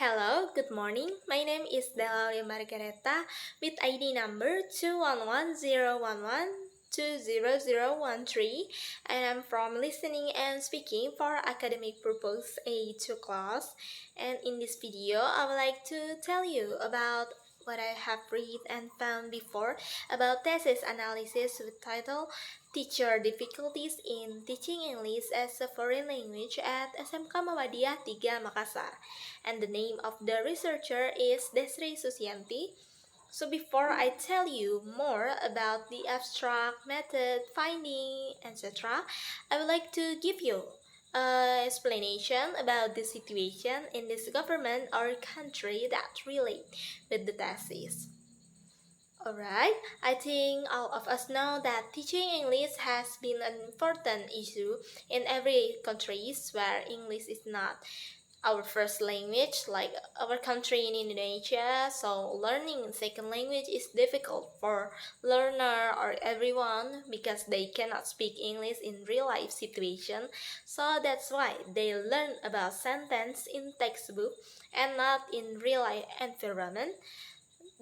Hello, good morning. My name is Dela Martgaretha with ID number 21101120013, and I'm from Listening and Speaking for Academic Purpose A2 class. And in this video, I would like to tell you about what I have read and found before about thesis analysis with title Teacher Difficulties in Teaching English as a Foreign Language at SMK Muhammadiyah 3 Makassar, and the name of the researcher is Desry Susiyanti. So before I tell you more about the abstract method, finding, etc., I would like to give you an explanation about the situation in this government or country that relate with the thesis. Alright, I think all of us know that teaching English has been an important issue in every countries where English is not our first language, like our country in Indonesia. So learning second language is difficult for learner or everyone because they cannot speak English in real life situation. So that's why they learn about sentence in textbook and not in real life environment.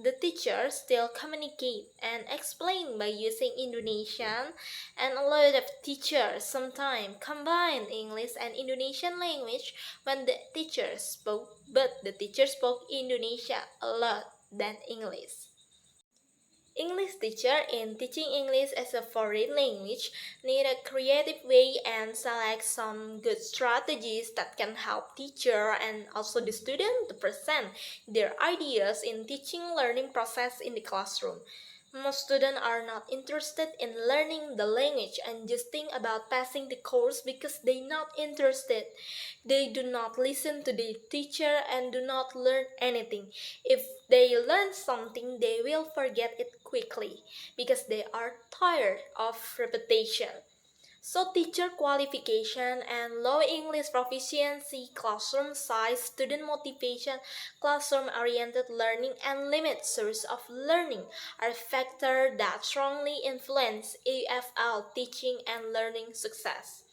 The teachers still communicate and explain by using Indonesian, and a lot of teachers sometimes combine English and Indonesian language when the teachers spoke, but the teacher spoke Indonesia a lot than English. English teacher in teaching English as a foreign language need a creative way and select some good strategies that can help teacher and also the student to present their ideas in teaching learning process in the classroom. Most students are not interested in learning the language and just think about passing the course because they not interested. They do not listen to the teacher and do not learn anything. If they learn something, they will forget it quickly because they are tired of repetition. So teacher qualification and low English proficiency, classroom size, student motivation, classroom-oriented learning, and limited source of learning are factors that strongly influence EFL teaching and learning success.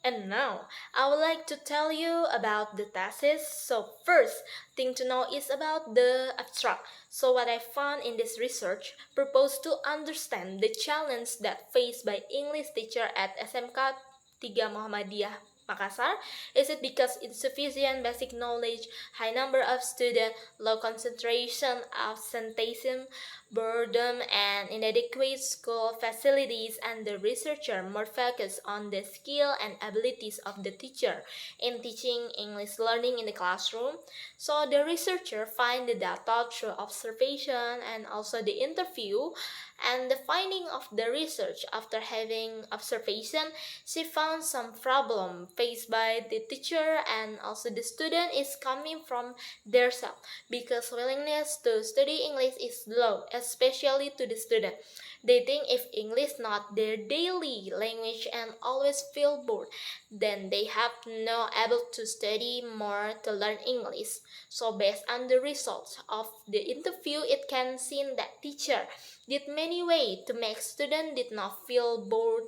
And now, I would like to tell you about the thesis. So first thing to know is about the abstract. So what I found in this research proposed to understand the challenge that faced by English teacher at SMK 3 Muhammadiyah Makassar. Is it because insufficient basic knowledge, high number of students, low concentration, absenteeism, boredom, and inadequate school facilities, and the researcher more focused on the skill and abilities of the teacher in teaching English learning in the classroom. So the researcher find the data through observation and also the interview, and the finding of the research after having observation, she found some problem faced by the teacher and also the student is coming from their self because willingness to study English is low, especially to the student. They think if English not their daily language and always feel bored, then they have no able to study more to learn English. So based on the results of the interview, it can seem that teacher did many way to make student did not feel bored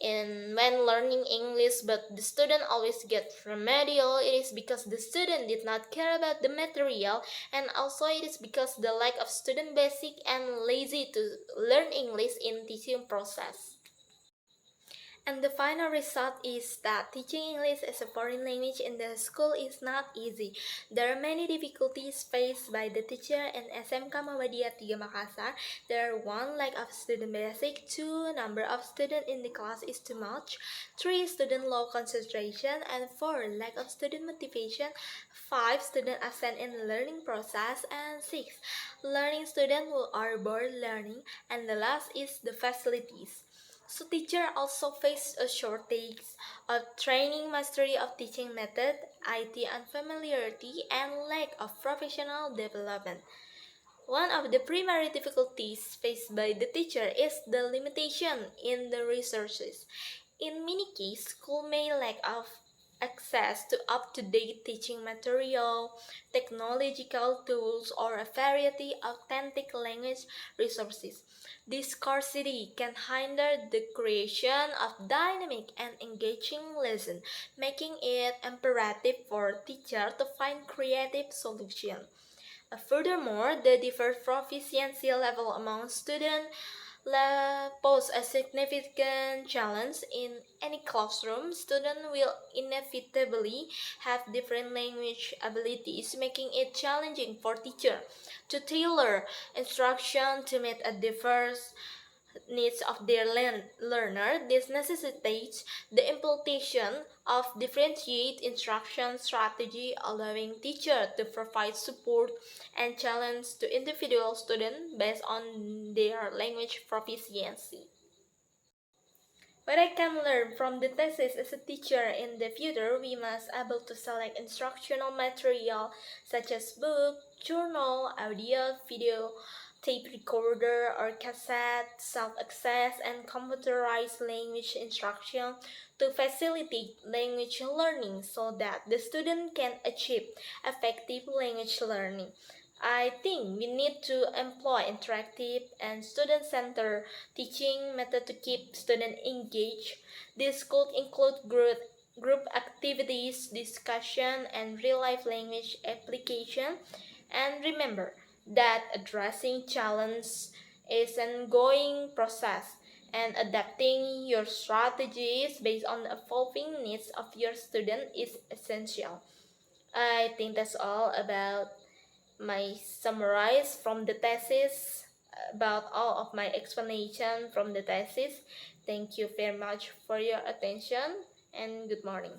and when learning English, but the student always get remedial. It is because the student did not care about the material, and also it is because the lack of student basic and lazy to learn English in teaching process. And the final result is that teaching English as a foreign language in the school is not easy. There are many difficulties faced by the teacher in SMK Muhammadiyah 3 Makassar. There are 1. Lack of student basic, 2. Number of students in the class is too much, 3. Student low concentration, and 4. Lack of student motivation, 5. Student absent in the learning process, and 6. Learning students who are bored learning, and the last is the facilities. So teacher also face a shortage of training, mastery of teaching method, IT unfamiliarity, and lack of professional development. One of the primary difficulties faced by the teacher is the limitation in the resources. In many cases, school may lack of access to up-to-date teaching material, technological tools, or a variety of authentic language resources. This scarcity can hinder the creation of dynamic and engaging lessons, making it imperative for teachers to find creative solutions. Furthermore, the diverse proficiency level among students pose a significant challenge. In any classroom, students will inevitably have different language abilities, making it challenging for teachers to tailor instruction to meet a diverse needs of their learner. This necessitates the implementation of differentiate instruction strategy, allowing teachers to provide support and challenge to individual students based on their language proficiency. What I can learn from the thesis as a teacher in the future, we must able to select instructional material such as book, journal, audio, video, tape recorder or cassette, self-access, and computerized language instruction to facilitate language learning so that the student can achieve effective language learning. I think we need to employ interactive and student-centered teaching method to keep students engaged. This could include group activities, discussion, and real-life language application. And remember that addressing challenges is an ongoing process, and adapting your strategies based on the evolving needs of your student is essential. I think that's all about my summarize from the thesis, about all of my explanation from the thesis. Thank you very much for your attention and good morning.